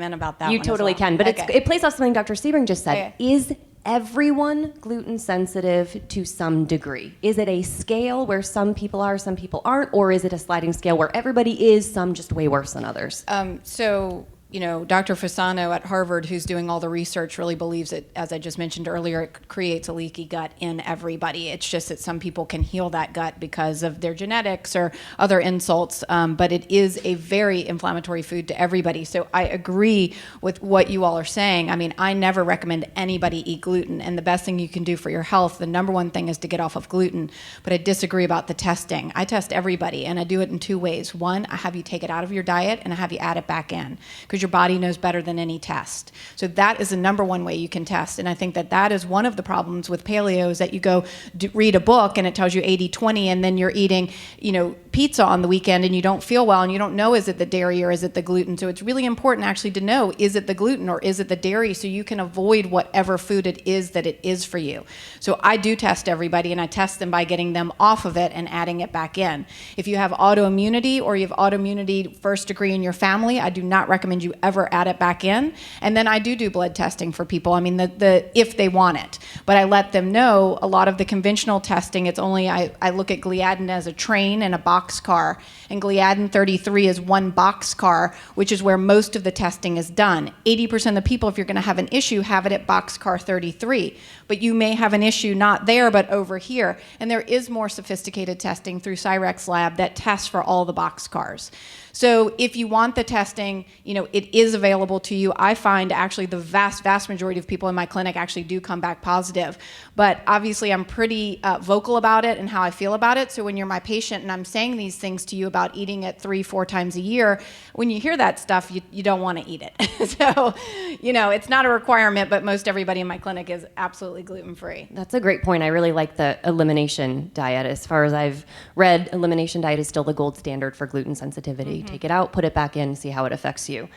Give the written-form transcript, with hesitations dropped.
About that You one totally as well. can, but Okay. it plays off something Dr. Sebring just said. Okay. Is everyone gluten sensitive to some degree? Is it a scale where some people are, some people aren't, or is it a sliding scale where everybody is, some just way worse than others? Dr. Fasano at Harvard, who's doing all the research, really believes it, as I just mentioned earlier, it creates a leaky gut in everybody. It's just that some people can heal that gut because of their genetics or other insults, but it is a very inflammatory food to everybody. So I agree with what you all are saying. I mean, I never recommend anybody eat gluten, and the best thing you can do for your health, the number one thing is to get off of gluten, but I disagree about the testing. I test everybody, and I do it in two ways. One, I have you take it out of your diet, and I have you add it back in, because your body knows better than any test. So that is the number one way you can test. And I think that that is one of the problems with paleo, is that you go read a book and it tells you 80-20, and then you're eating, pizza on the weekend and you don't feel well and you don't know, is it the dairy or is it the gluten? So it's really important actually to know, is it the gluten or is it the dairy, so you can avoid whatever food it is that it is for you. So I do test everybody, and I test them by getting them off of it and adding it back in. If you have autoimmunity or you have autoimmunity first degree in your family, I do not recommend you ever add it back in. And then I do blood testing for people. I mean, if they want it, but I let them know a lot of the conventional testing, it's only, I look at gliadin as a train and a boxcar, and gliadin 33 is one boxcar, which is where most of the testing is done. 80% of the people, if you're going to have an issue, have it at boxcar 33, but you may have an issue not there, but over here. And there is more sophisticated testing through Cyrex Lab that tests for all the boxcars. So if you want the testing, it is available to you. I find actually the vast majority of people in my clinic actually do come back positive. But obviously I'm pretty vocal about it and how I feel about it. So when you're my patient and I'm saying these things to you about eating it 3-4 times a year, when you hear that stuff, you don't want to eat it. So, it's not a requirement, but most everybody in my clinic is absolutely gluten-free. That's a great point. I really like the elimination diet. As far as I've read, elimination diet is still the gold standard for gluten sensitivity. Take it out, put it back in, see how it affects you.